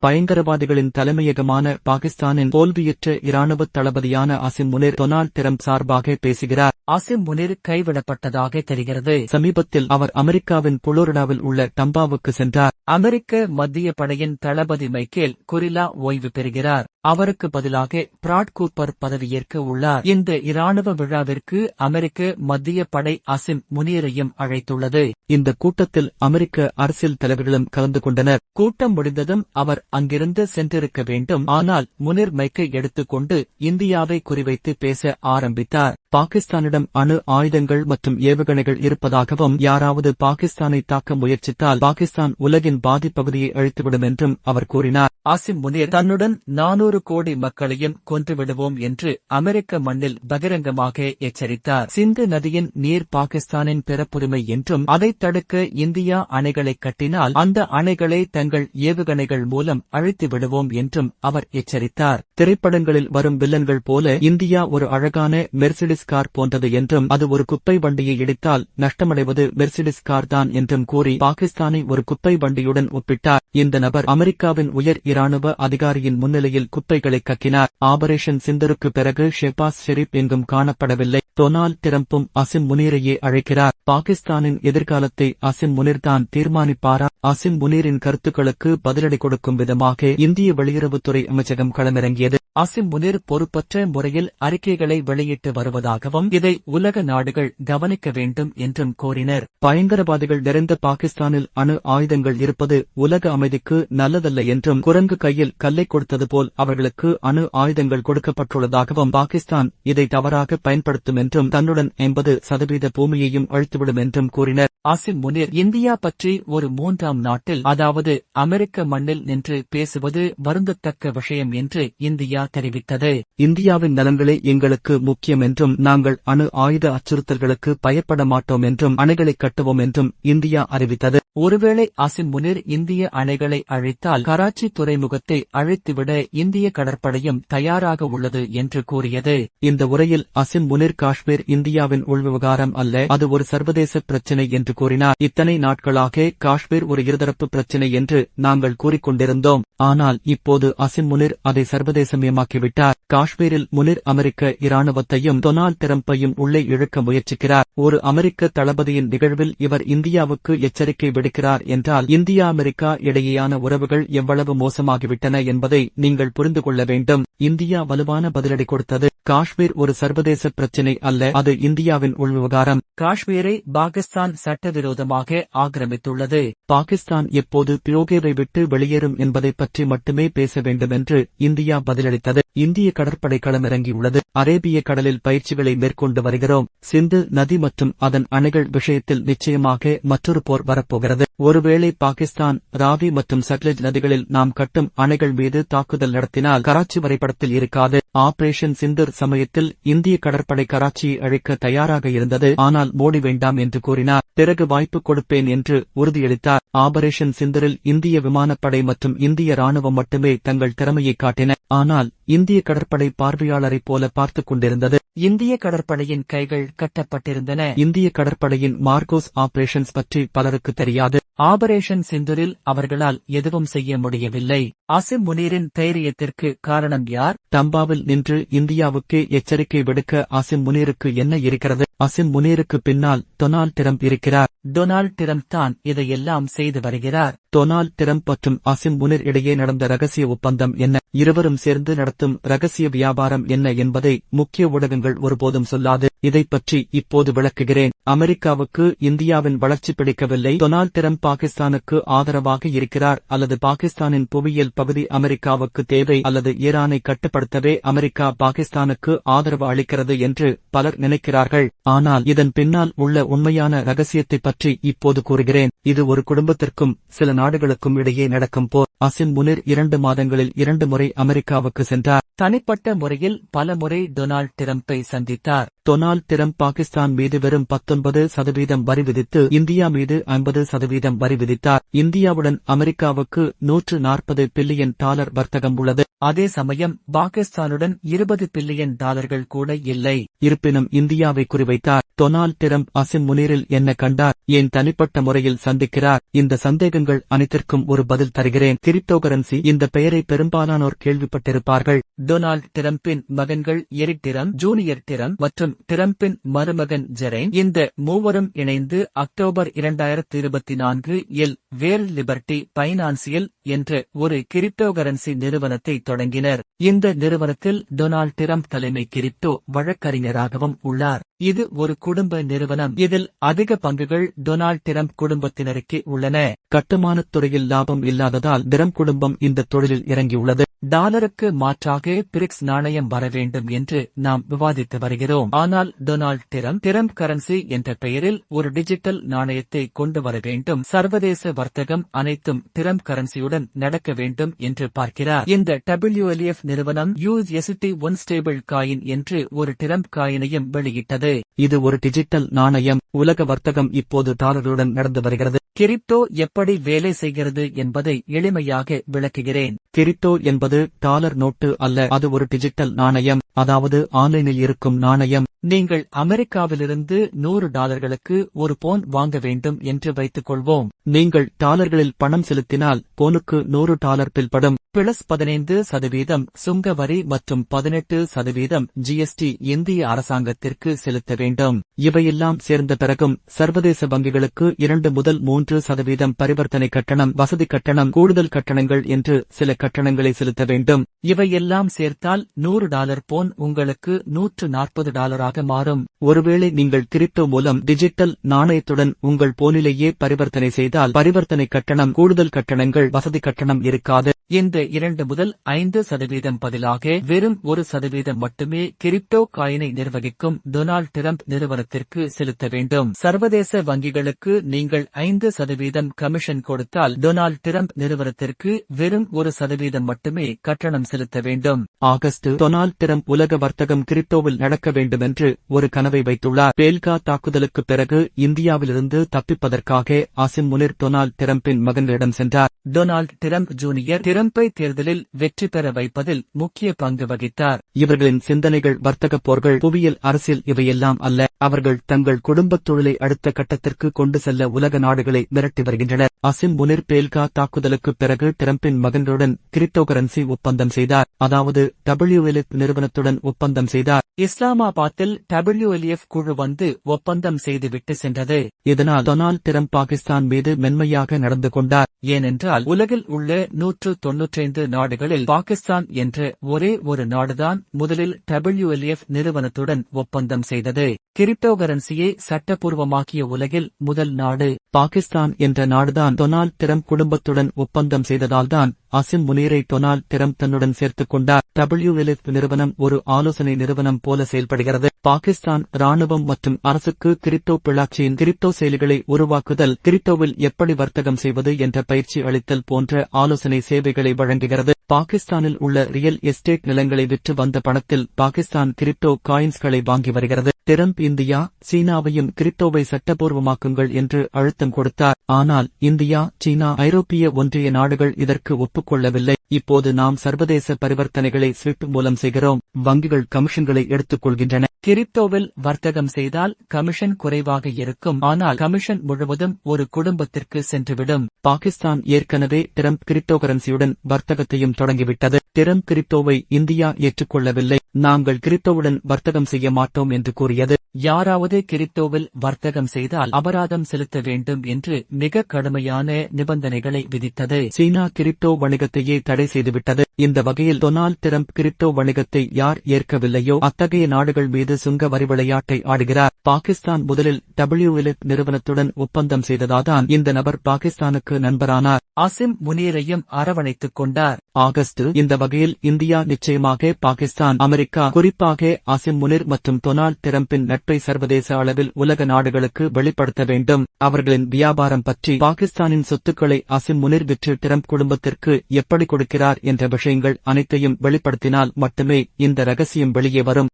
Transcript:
பயங்கரவாதிகளின் தலைமையகமான பாகிஸ்தானின் தோல்வியுற்ற இராணுவ தளபதியான அசிம் முனிர் டொனால்ட் டிரம்ப் சார்பாக பேசுகிறார். அசிம் முனிர் கைவிடப்பட்டதாக தெரிகிறது. சமீபத்தில் அவர் அமெரிக்காவின் புளோரிடாவில் உள்ள டம்பாவுக்கு சென்றார். அமெரிக்க மத்திய படையின் தளபதி மைக்கேல் குரில்லா ஓய்வு பெறுகிறார். அவருக்கு பதிலாக பிராட் கூப்பர் பதவியேற்க உள்ளார். இந்த இராணுவ விழாவிற்கு அமெரிக்க மத்திய படை அசிம் முனிரையும் அழைத்துள்ளது. இந்த கூட்டத்தில் அமெரிக்க அரசியல் தலைவர்களும் கலந்து கொண்டனர். கூட்டம் முடிந்ததும் அவர் அங்கிருந்து சென்றிருக்க வேண்டும். ஆனால் முனிர் மைக்கை எடுத்துக்கொண்டு இந்தியாவை குறிவைத்து பேச ஆரம்பித்தார். பாகிஸ்தானிடம் அணு ஆயுதங்கள் மற்றும் ஏவுகணைகள் இருப்பதாகவும் யாராவது பாகிஸ்தானை தாக்க முயற்சித்தால் பாகிஸ்தான் உலகின் பாதிப்பகுதியை அழித்துவிடும் என்றும் அவர் கூறினார். அசிம் முனிர் தன்னுடன் 400 கோடி மக்களையும் கொன்றுவிடுவோம் என்று அமெரிக்க மண்ணில் பகிரங்கமாக எச்சரித்தார். சிந்து நதியின் நீர் பாகிஸ்தானின் பிறப்புரிமை என்றும் அதைத் தடுக்க இந்தியா அணைகளை கட்டினால் அந்த அணைகளை தங்கள் ஏவுகணைகள் மூலம் அழித்து விடுவோம் என்றும் அவர் எச்சரித்தார். திரைப்படங்களில் வரும் வில்லன்கள் போல இந்தியா ஒரு அழகான மெர்சிடிஸ் கார் போன்றது என்றும் அது ஒரு குப்பை வண்டியை இடித்தால் நஷ்டமடைவது மெர்சிடிஸ் கார் தான் என்றும் கூறி பாகிஸ்தானை ஒரு குப்பை வண்டியுடன் ஒப்பிட்டார். இந்த நபர் அமெரிக்காவின் உயர் இராணுவ அதிகாரியின் முன்னிலையில் குப்பைகளை கக்கினார். ஆபரேஷன் சிந்தருக்கு பிறகு ஷெபாஸ் ஷெரீப் எங்கும் காணப்படவில்லை. டொனால்ட் டிரம்பும் அசிம் முனிரையே அழைக்கிறார். பாகிஸ்தானின் எதிர்காலத்தை அசிம் முனிர் தான் தீர்மானிப்பாரா? அசிம் முனிரின் கருத்துக்களுக்கு பதிலடி கொடுக்கும் விதமாக இந்திய வெளியுறவுத்துறை அமைச்சகம் களமிறங்கியது. அசிம் முனிர் பொறுப்பற்ற முறையில் அறிக்கைகளை வெளியிட்டு வருவதாகவும் இதை உலக நாடுகள் கவனிக்க வேண்டும் என்றும் கோரினர். பயங்கரவாதிகள் நிறைந்த பாகிஸ்தானில் அணு ஆயுதங்கள் இருப்பது உலக அமைதிக்கு நல்லதல்ல என்றும் குரங்கு கையில் கல்லை கொடுத்தது போல் அவர்களுக்கு அணு ஆயுதங்கள் கொடுக்கப்பட்டுள்ளதாகவும் பாகிஸ்தான் இதை தவறாக பயன்படுத்தும் என்றும் தன்னுடன் 80% பூமியையும் அழித்துவிடும் என்றும் கூறினர். அசிம் முனிர் இந்தியா பற்றி ஒரு 3ஆம் நாட்டில் அதாவது அமெரிக்க மண்ணில் நின்று பேசுவது வருந்தத்தக்க விஷயம் என்று இந்தியா தெரிவித்தது. இந்தியாவின் நலன்களே எங்களுக்கு முக்கியம் என்றும் நாங்கள் அணு ஆயுத அச்சுறுத்தல்களுக்கு பயப்பட மாட்டோம் என்றும் அணைகளை கட்டுவோம் என்றும் இந்தியா அறிவித்தது. ஒருவேளை அசிம் முனிர் இந்திய அணைகளை அழித்தால் கராச்சி துறைமுகத்தை அழித்துவிட இந்திய கடற்படையும் தயாராக உள்ளது என்று கூறியது. இந்த உரையில் அசிம் முனிர் காஷ்மீர் இந்தியாவின் உள்விவகாரம் அல்ல, அது ஒரு சர்வதேச பிரச்சினை என்று கூறினார். இத்தனை நாட்களாக காஷ்மீர் ஒரு இருதரப்பு பிரச்சினை என்று நாங்கள் கூறிக்கொண்டிருந்தோம். ஆனால் இப்போது அசிம் முனிர் அதை சர்வதேசமயமாக்கிவிட்டார். காஷ்மீரில் முனிர் அமெரிக்க இராணுவத்தையும் டொனால்ட் டிரம்பையும் உள்ளே இழுக்க முயற்சிக்கிறார். ஒரு அமெரிக்க தளபதியின் நிகழ்வில் இவர் இந்தியாவுக்கு எச்சரிக்கை விடுக்கிறார் என்றால் இந்தியா அமெரிக்கா இடையேயான உறவுகள் எவ்வளவு மோசமாகிவிட்டன என்பதை நீங்கள் புரிந்து கொள்ள வேண்டும். இந்தியா வலுவான பதிலடி கொடுத்தது. காஷ்மீர் ஒரு சர்வதேச பிரச்சினை அல்ல, அது இந்தியாவின் உள்விவகாரம். காஷ்மீரை பாகிஸ்தான் சட்டவிரோதமாக ஆக்கிரமித்துள்ளது. பாகிஸ்தான் எப்போது பியோகேவை விட்டு வெளியேறும் என்பதை பற்றி மட்டுமே பேச வேண்டும் என்று இந்தியா பதிலளித்தது. இந்திய கடற்படை களமிறங்கியுள்ளது. அரேபிய கடலில் பயிற்சிகளை மேற்கொண்டு வருகிறோம். சிந்து நதி மற்றும் அதன் அணைகள் விஷயத்தில் நிச்சயமாக மற்றொரு போர் வரப்போகிறது. ஒருவேளை பாகிஸ்தான் ராவி மற்றும் சட்லஜ் நதிகளில் நாம் கட்டும் அணைகள் மீது தாக்குதல் நடத்தினால் கராச்சி வரைபடத்தில் இருக்காது. ஆபரேஷன் சிந்தூர் சமயத்தில் இந்திய கடற்படை கராச்சியை அழிக்க தயாராக இருந்தது. ஆனால் மோடி வேண்டாம் என்று கூறினார். பிறகு வாய்ப்பு கொடுப்பேன் என்று உறுதியளித்தார். ஆபரேஷன் சிந்தூரில் இந்திய விமானப்படை மற்றும் இந்திய ராணுவம் மட்டுமே தங்கள் திறமையை காட்டின. ஆனால் இந்திய கடற்படை பார்வையாளரைப் போல பார்த்துக் கொண்டிருந்தது. இந்திய கடற்படையின் கைகள் கட்டப்பட்டிருந்தன. இந்திய கடற்படையின் மார்கோஸ் ஆபரேஷன்ஸ் பற்றி பலருக்கு தெரியாது. ஆபரேஷன் சிந்தூரில் அவர்களால் எதுவும் செய்ய முடியவில்லை. அசிம் முனிரின் தைரியத்திற்கு காரணம் யார்? டம்பாவில் நின்று இந்தியாவுக்கு எச்சரிக்கை விடுக்க அசிம் முனிருக்கு என்ன இருக்கிறது? அசிம் முனிருக்கு பின்னால் டொனால்ட் டிரம்ப் இருக்கிறார். டொனால்ட் டிரம்ப் தான் இதையெல்லாம் செய்து வருகிறார். டொனால்ட் டிரம்ப் மற்றும் அசிம் முனிர் இடையே நடந்த ரகசிய ஒப்பந்தம் என்ன? இருவரும் சேர்ந்து நடத்தும் ரகசிய வியாபாரம் என்ன என்பதை முக்கிய ஊடகங்கள் ஒருபோதும் சொல்லாது. இதைப் பற்றி இப்போது விளக்குகிறேன். அமெரிக்காவுக்கு இந்தியாவின் வளர்ச்சி பிடிக்கவில்லை. டொனால்ட் டிரம்ப் பாகிஸ்தானுக்கு ஆதரவாக இருக்கிறார் அல்லது பாகிஸ்தானின் புவியியல் பகுதி அமெரிக்காவுக்கு தேவை அல்லது ஈரானை கட்டுப்படுத்தவே அமெரிக்கா பாகிஸ்தானுக்கு ஆதரவு அளிக்கிறது என்று பலர் நினைக்கிறார்கள். ஆனால் இதன் பின்னால் உள்ள உண்மையான ரகசியத்தைப் பற்றி இப்போது கூறுகிறேன். இது ஒரு குடும்பத்திற்கும் சில நாடுகளுக்கும் இடையே நடக்கும் போர். அசிம் முனிர் 2 மாதங்களில் 2 முறை அமெரிக்காவுக்கு சென்றார். தனிப்பட்ட முறையில் பல முறை டொனால்ட் டிரம்பை சந்தித்தார். டொனால்ட் டிரம்ப் பாகிஸ்தான் மீது வெறும் 19% வரி விதித்து இந்தியா மீது 50% வரி விதித்தார். இந்தியாவுடன் அமெரிக்காவுக்கு $140 பில்லியன் வர்த்தகம் உள்ளது. அதே சமயம் பாகிஸ்தானுடன் $20 பில்லியன் கூட இல்லை. இருப்பினும் இந்தியாவை குறிவைத்தார். டொனால்ட் டிரம்ப் அசிம் முனீரில் என்ன கண்டார், ஏன் தனிப்பட்ட முறையில் சந்திக்கிறார்? இந்த சந்தேகங்கள் அனைத்திற்கும் ஒரு பதில் தருகிறேன். கிரிப்டோகரன்சி இந்த பெயரை பெரும்பாலானோர் கேள்விப்பட்டிருப்பார்கள். டொனால்ட் டிரம்பின் மகன்கள் எரிக் டிரம்ப், ஜூனியர் டிரம்ப் மற்றும் டிரம்பின் மருமகன் ஜெரைன், இந்த மூவரும் இணைந்து அக்டோபர் 2024 இல் வேர்ல்ட் லிபர்ட்டி பைனான்சியல் என்ற ஒரு கிரிப்டோகரன்சி நிறுவனத்தை தொடங்கினர். இந்த நிறுவனத்தில் டொனால்ட் டிரம்ப் தலைமை கிரிப்டோ வழக்கறிஞராகவும் உள்ளார். இது ஒரு குடும்ப நிறுவனம். இதில் அதிக பங்குகள் டொனால்ட் டிரம்ப் குடும்பத்தினருக்கு உள்ளன. கட்டுமானத் துறையில் லாபம் இல்லாததால் டிரம்ப் குடும்பம் இந்த தொழிலில் இறங்கியுள்ளது. டாலருக்கு மாற்றாக பிரிக்ஸ் நாணயம் வர வேண்டும் என்று நாம் விவாதித்து வருகிறோம். ஆனால் டொனால்ட் டிரம்ப் கரன்சி என்ற பெயரில் ஒரு டிஜிட்டல் நாணயத்தை கொண்டு வர வேண்டும். சர்வதேச வர்த்தகம் அனைத்தும் டிரம்ப் கரன்சியுடன் நடக்க வேண்டும் என்று பார்க்கிறார். இந்த WLF நிறுவனம் USD1 ஸ்டேபிள் காயின் என்று ஒரு டிரம்ப் காயினையும் வெளியிட்டது. இது ஒரு டிஜிட்டல் நாணயம். உலக வர்த்தகம் இப்போது டாலருடன் நடந்து வருகிறது. கிரிப்டோ எப்படி வேலை செய்கிறது என்பதை எளிமையாக விளக்குகிறேன். கிரிப்டோ என்பது டாலர் நோட்டு அல்ல, அது ஒரு டிஜிட்டல் நாணயம், அதாவது ஆன்லைனில் இருக்கும் நாணயம். நீங்கள் அமெரிக்காவிலிருந்து $100 ஒரு போன் வாங்க வேண்டும் என்று வைத்துக் கொள்வோம். நீங்கள் டாலர்களில் பணம் செலுத்தினால் போனுக்கு $100 பில் படும். பிளஸ் 15% சுங்க வரி மற்றும் 18% GST இந்திய அரசாங்கத்திற்கு செலுத்த வேண்டும். இவையெல்லாம் சேர்ந்த பிறகும் சர்வதேச வங்கிகளுக்கு 2 முதல் 3% பரிவர்த்தனை கட்டணம், வசதி கட்டணம், கூடுதல் கட்டணங்கள் என்று சில கட்டணங்களை செலுத்த வேண்டும். இவையெல்லாம் சேர்த்தால் $100 போன் உங்களுக்கு $140 மாறும். ஒருவேளை நீங்கள் கிரிப்டோ மூலம் டிஜிட்டல் நாணயத்துடன் உங்கள் போனிலேயே பரிவர்த்தனை செய்தால் பரிவர்த்தனை கட்டணம், கூடுதல் கட்டணங்கள், வசதி கட்டணம் இருக்காது. இந்த 2 முதல் 5% பதிலாக வெறும் 1% மட்டுமே கிரிப்டோ காயினை நிர்வகிக்கும் டொனால்ட் டிரம்ப் நிறுவனத்திற்கு செலுத்த வேண்டும். சர்வதேச வங்கிகளுக்கு நீங்கள் 5% கமிஷன் கொடுத்தால் டொனால்ட் டிரம்ப் நிறுவனத்திற்கு வெறும் 1% மட்டுமே கட்டணம் செலுத்த வேண்டும். ஆகஸ்ட் டொனால்ட் டிரம்ப் உலக வர்த்தகம் கிரிப்டோவில் நடக்க வேண்டுமென்று ஒரு கனவை வைத்துள்ளார். பேல்கா தாக்குதலுக்கு பிறகு இந்தியாவிலிருந்து தப்பிப்பதற்காக அசிம் முனீர் டொனால்ட் டிரம்பின் மகன்களிடம் சென்றார். டொனால்ட் டிரம்ப் ஜூனியர் டிரம்பை தேர்தலில் வெற்றி பெற வைப்பதில் முக்கிய பங்கு வகித்தார். இவர்களின் சிந்தனைகள் வர்த்தகப் போர்கள், புவியியல், அரசியல் இவையெல்லாம் அல்ல. அவர்கள் தங்கள் குடும்பத் தொழிலை அடுத்த கட்டத்திற்கு கொண்டு செல்ல உலக நாடுகளை மிரட்டி வருகின்றனர். அசிம் முனீர் பேல்கா தாக்குதலுக்கு பிறகு டிரம்பின் மகன்களுடன் கிரிப்டோகரன்சி ஒப்பந்தம் செய்தார், அதாவது WLF நிறுவனத்துடன் ஒப்பந்தம் செய்தார். இஸ்லாமாபாத்தில் WLF குழு வந்து ஒப்பந்தம் செய்துவிட்டு சென்றது. இதனால் டொனால்ட் டிரம்ப் பாகிஸ்தான் மீது மென்மையாக நடந்து கொண்டார். ஏனென்றால் உலகில் உள்ள 195 நாடுகளில் பாகிஸ்தான் என்ற ஒரே ஒரு நாடுதான் முதலில் WLF நிறுவனத்துடன் ஒப்பந்தம் செய்தது. கிரிப்டோகரன்சியை சட்டப்பூர்வமாக்கிய உலகில் முதல் நாடு பாகிஸ்தான் என்ற நாடுதான். டொனால்ட் டிரம்ப் குடும்பத்துடன் ஒப்பந்தம் செய்ததால்தான் அசிம் முனீரை டொனால்ட் டிரம்ப் தன்னுடன் சேர்த்துக் கொண்டார். WLF நிறுவனம் ஒரு ஆலோசனை நிறுவனம் போல செயல்படுகிறது. பாகிஸ்தான் ராணுவம் மற்றும் அரசுக்கு கிரிப்டோ பிளாக்செயின், கிரிப்டோ செயலிகளை உருவாக்குதல், கிரிப்டோவில் எப்படி வர்த்தகம் செய்வது என்ற பயிற்சி அளித்தல் போன்ற ஆலோசனை சேவைகளை வழங்குகிறது. பாகிஸ்தானில் உள்ள ரியல் எஸ்டேட் நிலங்களை விற்று வந்த பணத்தில் பாகிஸ்தான் கிரிப்டோ காயின்ஸ்களை வாங்கி வருகிறது. டிரம்ப் இந்தியா, சீனாவையும் கிரிப்டோவை சட்டப்பூர்வமாக்குங்கள் என்று அழுத்தம் கொடுத்தார். ஆனால் இந்தியா, சீனா, ஐரோப்பிய ஒன்றிய நாடுகள் இதற்கு ஒப்புக்கொள்ளவில்லை. இப்போது நாம் சர்வதேச பரிவர்த்தனைகளை ஸ்விஃப்ட் மூலம் செய்கிறோம். வங்கிகள் கமிஷன்களை எடுத்துக் கொள்கின்றன. கிரிப்டோவில் வர்த்தகம் செய்தால் கமிஷன் குறைவாக இருக்கும், ஆனால் கமிஷன் முழுவதும் ஒரு குடும்பத்திற்கு சென்றுவிடும். பாகிஸ்தான் ஏற்கனவே டிரம்ப் கிரிப்டோகரன்சியுடன் வர்த்தகத்தையும் தொடங்கிவிட்டது. டிரம்ப் கிரிப்டோவை இந்தியா ஏற்றுக்கொள்ளவில்லை. நாங்கள் கிரிப்டோவுடன் வர்த்தகம் செய்ய மாட்டோம் என்று கூறியது. யாராவது கிரிப்டோவில் வர்த்தகம் செய்தால் அபராதம் செலுத்த வேண்டும் என்று மிக கடுமையான நிபந்தனைகளை விதித்தது. சீனா கிரிப்டோ வணிகத்தையே தடை செய்துவிட்டது. இந்த வகையில் டொனால்ட் டிரம்ப் கிரிப்டோ வணிகத்தை யார் ஏற்கவில்லையோ அத்தகைய நாடுகள் மீது சுங்க வரி விளையாட்டை ஆடுகிறார். பாகிஸ்தான் முதலில் WLF நிறுவனத்துடன் ஒப்பந்தம் செய்ததாதான் இந்த நபர் பாகிஸ்தானுக்கு நண்பரானார். அசிம் முனீரையும் அரவணைத்துக் கொண்டார். ஆகஸ்ட் இந்த வகையில் இந்தியா நிச்சயமாக பாகிஸ்தான், அமெரிக்கா, குறிப்பாக அசிம் முனீர் மற்றும் டொனால்ட் டிரம்பின் நட்பை சர்வதேச அளவில் உலக நாடுகளுக்கு வெளிப்படுத்த வேண்டும். அவர்களின் வியாபாரம் பற்றி, பாகிஸ்தானின் சொத்துக்களை அசிம் முனீர் விற்று டிரம்ப் குடும்பத்திற்கு எப்படி கொடுக்கிறார் என்ற விஷயங்கள் அனைத்தையும் வெளிப்படுத்தினால் மட்டுமே இந்த ரகசியம் வெளியே வரும்.